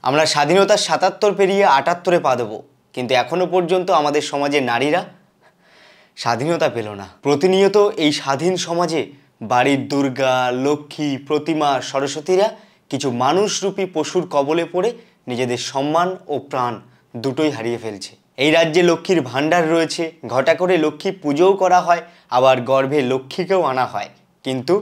আমরা স্বাধীনতার ৭৭ পেরিয়ে ৭৮-এ পা দেবো, কিন্তু এখনো পর্যন্ত আমাদের সমাজের নারীরা স্বাধীনতা পেল না। প্রতিনিয়ত এই স্বাধীন সমাজে বাড়ির দুর্গা, লক্ষ্মী, প্রতিমা, সরস্বতীরা কিছু মানুষরূপী পশুর কবলে পড়ে নিজেদের সম্মান ও প্রাণ দুটোই হারিয়ে ফেলছে। এই রাজ্যে লক্ষ্মীর ভাণ্ডার রয়েছে, ঘটা করে লক্ষ্মী পুজোও করা হয়, আবার গর্ভে লক্ষ্মীকেও আনা হয়, কিন্তু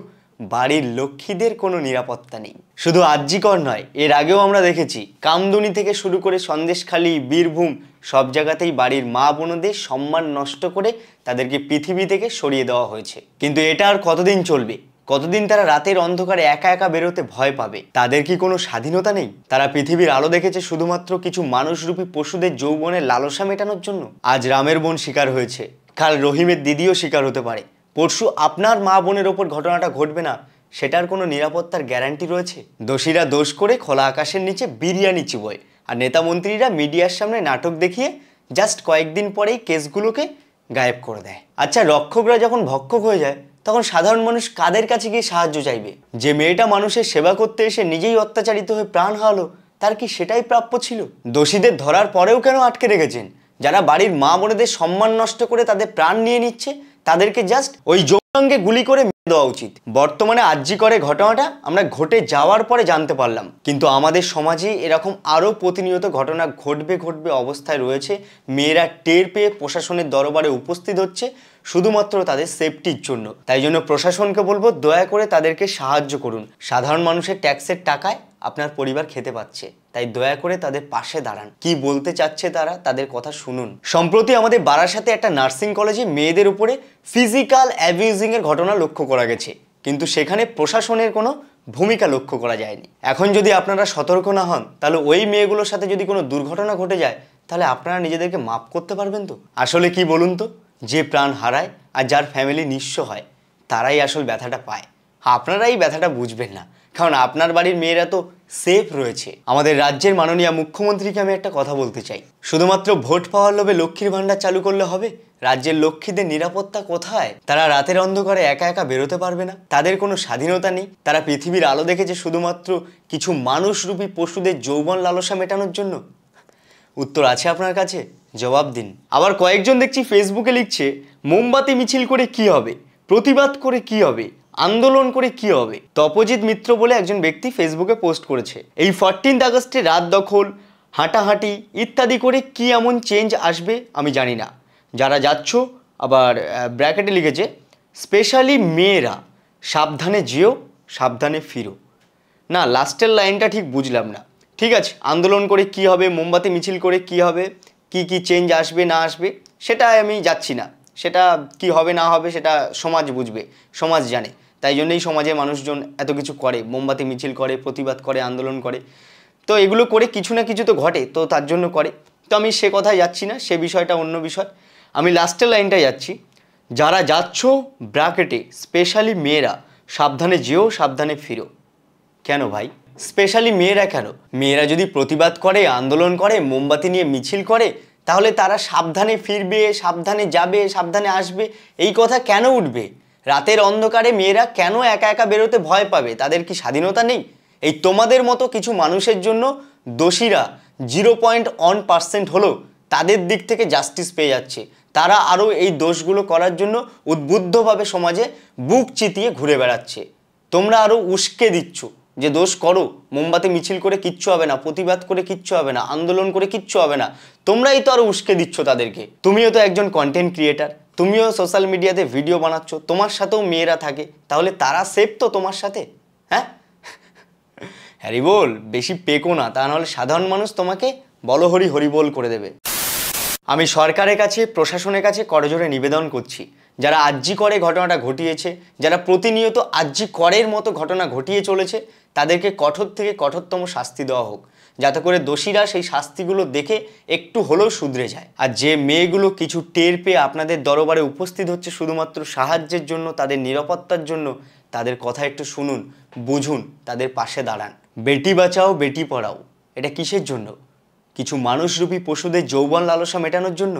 বাড়ির লক্ষ্মীদের কোনো নিরাপত্তা নেই। শুধু আরজিকর নয়, এর আগেও আমরা দেখেছি কামদুনি থেকে শুরু করে সন্দেশখালী, বীরভূম সব জায়গাতেই বাড়ির মা বোনদের সম্মান নষ্ট করে তাদেরকে পৃথিবী থেকে সরিয়ে দেওয়া হয়েছে। কিন্তু এটা আর কতদিন চলবে? কতদিন তারা রাতের অন্ধকারে একা একা বেরোতে ভয় পাবে? তাদের কি কোনো স্বাধীনতা নেই? তারা পৃথিবীর আলো দেখেছে শুধুমাত্র কিছু মানুষরূপী পশুদের যৌবনের লালসা মেটানোর জন্য। আজ রামের বোন শিকার হয়েছে, কাল রহিমের দিদিও শিকার হতে পারে, পরশু আপনার মা বোনের ওপর ঘটনাটা ঘটবে না, সেটার কোনো নিরাপত্তার গ্যারান্টি রয়েছে? দোষীরা দোষ করে খোলা আকাশের নিচে বিরিয়ানি চিবোয়, আর নেতা মন্ত্রীরা মিডিয়ার সামনে নাটক দেখিয়ে জাস্ট কয়েকদিন পরেই কেসগুলোকে গায়েব করে দেয়। আচ্ছা, রক্ষকরা যখন ভক্ষক হয়ে যায় তখন সাধারণ মানুষ কাদের কাছে গিয়ে সাহায্য চাইবে? যে মেয়েটা মানুষের সেবা করতে এসে নিজেই অত্যাচারিত হয়ে প্রাণ হারালো, তার কি সেটাই প্রাপ্য ছিল? দোষীদের ধরার পরেও কেন আটকে রেখেছেন? যারা বাড়ির মা বোনেদের সম্মান নষ্ট করে তাদের প্রাণ নিয়ে নিচ্ছে, তাদেরকে জাস্ট ওই যৌনাঙ্গে গুলি করে মেরে দেওয়া উচিত। বর্তমানে আরজিকরের ঘটনাটা আমরা ঘটে যাওয়ার পরে জানতে পারলাম, কিন্তু আমাদের সমাজে এরকম আরও প্রতিনিয়ত ঘটনা ঘটবে অবস্থায় রয়েছে। মেয়েরা টের পেয়ে প্রশাসনের দরবারে উপস্থিত হচ্ছে শুধুমাত্র তাদের সেফটির জন্য। তাই জন্য প্রশাসনকে বলবো, দয়া করে তাদেরকে সাহায্য করুন। সাধারণ মানুষের ট্যাক্সের টাকায় আপনার পরিবার খেতে পাচ্ছে, তাই দয়া করে তাদের পাশে দাঁড়ান। কি বলতে চাচ্ছে তারা, তাদের কথা শুনুন। সম্প্রতি আমাদের বারাসাতে একটা নার্সিং কলেজে মেয়েদের উপরে ফিজিক্যাল অ্যাবিউজিংয়ের ঘটনা লক্ষ্য করা গেছে, কিন্তু সেখানে প্রশাসনের কোনো ভূমিকা লক্ষ্য করা যায়নি। এখন যদি আপনারা সতর্ক না হন, তাহলে ওই মেয়েগুলোর সাথে যদি কোনো দুর্ঘটনা ঘটে যায়, তাহলে আপনারা নিজেদেরকে মাপ করতে পারবেন তো? আসলে কি বলুন তো, যে প্রাণ হারায় আর যার ফ্যামিলি নিঃস্ব হয়, তারাই আসল ব্যথাটা পায়। আপনারাই ব্যথাটা বুঝবেন না, কারণ আপনার বাড়ির মেয়েরা তো সেফ রয়েছে। আমাদের রাজ্যের মাননীয় মুখ্যমন্ত্রীকে আমি একটা কথা বলতে চাই, শুধুমাত্র ভোট পাওয়ার লোভে লক্ষ্মীর ভাণ্ডার চালু করলে হবে? রাজ্যের লক্ষ্মীদের নিরাপত্তা কোথায়? তারা রাতের অন্ধকারে একা একা বেরোতে পারবে না, তাদের কোনো স্বাধীনতা নেই। তারা পৃথিবীর আলো দেখেছে শুধুমাত্র কিছু মানুষরূপী পশুদের যৌবন লালসা মেটানোর জন্য। উত্তর আছে আপনার কাছে? জবাব দিন। আবার কয়েকজন দেখছি ফেসবুকে লিখছে, মোমবাতি মিছিল করে কি হবে, প্রতিবাদ করে কি হবে, আন্দোলন করে কি হবে? তপজিৎ মিত্র বলে একজন ব্যক্তি ফেসবুকে পোস্ট করেছে, এই 14 আগস্টে রাত দখল, হাঁটাহাঁটি ইত্যাদি করে কি এমন চেঞ্জ আসবে আমি জানি না। যারা যাচ্ছ, আবার ব্র্যাকেটে লিখেছে, স্পেশালি মেয়েরা সাবধানে যেও, সাবধানে ফিরো। না, লাস্টের লাইনটা ঠিক বুঝলাম না। ঠিক আছে, আন্দোলন করে কি হবে, মোমবাতি মিছিল করে কি হবে, কি কি চেঞ্জ আসবে না আসবে সেটা আমি যাচ্ছি না। সেটা কি হবে না হবে সেটা সমাজ বুঝবে, সমাজ জানে। তাই জন্যই সমাজের মানুষজন এত কিছু করে, মোমবাতি মিছিল করে, প্রতিবাদ করে, আন্দোলন করে। তো এগুলো করে কিছু না কিছু তো ঘটে, তো তার জন্য করে। তো আমি সে কথায় যাচ্ছি না, সে বিষয়টা অন্য বিষয়। আমি লাস্টের লাইনটাই যাচ্ছি, যারা যাচ্ছ ব্র্যাকেটে স্পেশালি মেয়েরা সাবধানে যেও, সাবধানে ফিরো। কেন ভাই স্পেশালি মেয়েরা কেন? মেয়েরা যদি প্রতিবাদ করে, আন্দোলন করে, মোমবাতি নিয়ে মিছিল করে, তাহলে তারা সাবধানে ফিরবে, সাবধানে যাবে, সাবধানে আসবে, এই কথা কেন উঠবে? রাতের অন্ধকারে মেয়েরা কেন একা একা বেরোতে ভয় পাবে? তাদের কি স্বাধীনতা নেই? এই তোমাদের মতো কিছু মানুষের জন্য দোষীরা 0.1% হলেও তাদের দিক থেকে জাস্টিস পেয়ে যাচ্ছে। তারা আরও এই দোষগুলো করার জন্য উদ্বুদ্ধভাবে সমাজে বুক চিতিয়ে ঘুরে বেড়াচ্ছে। তোমরা আরও উস্কে দিচ্ছ যে দোষ করো, মোমবাতি মিছিল করে কিচ্ছু হবে না, প্রতিবাদ করে কিচ্ছু হবে না, আন্দোলন করে কিচ্ছু হবে না। তোমরাই তো আরও উস্কে দিচ্ছ তাদেরকে। তুমিও তো একজন কন্টেন্ট ক্রিয়েটার, তুমিও সোশ্যাল মিডিয়াতে ভিডিও বানাচ্ছ, তোমার সাথেও মেয়েরা থাকে, তাহলে তারা সেফ তো তোমার সাথে? হ্যাঁ হ্যারি বল, বেশি পেকো না, তা নাহলে সাধারণ মানুষ তোমাকে বলহরি হরিবোল করে দেবে। আমি সরকারের কাছে, প্রশাসনের কাছে করজোড়ে নিবেদন করছি, যারা আরজিকরে ঘটনাটা ঘটিয়েছে, যারা প্রতিনিয়ত আরজিকরের মতো ঘটনা ঘটিয়ে চলেছে, তাদেরকে কঠোর থেকে কঠোরতম শাস্তি দেওয়া হোক, যাতে করে দোষীরা সেই শাস্তিগুলো দেখে একটু হলেও শুধরে যায়। আর যে মেয়েগুলো কিছু টের পেয়ে আপনাদের দরবারে উপস্থিত হচ্ছে শুধুমাত্র সাহায্যের জন্য, তাদের নিরাপত্তার জন্য, তাদের কথা একটু শুনুন, বুঝুন, তাদের পাশে দাঁড়ান। বেটি বাঁচাও বেটি পড়াও, এটা কিসের জন্য? কিছু মানুষরূপী পশুদের যৌবন লালসা মেটানোর জন্য?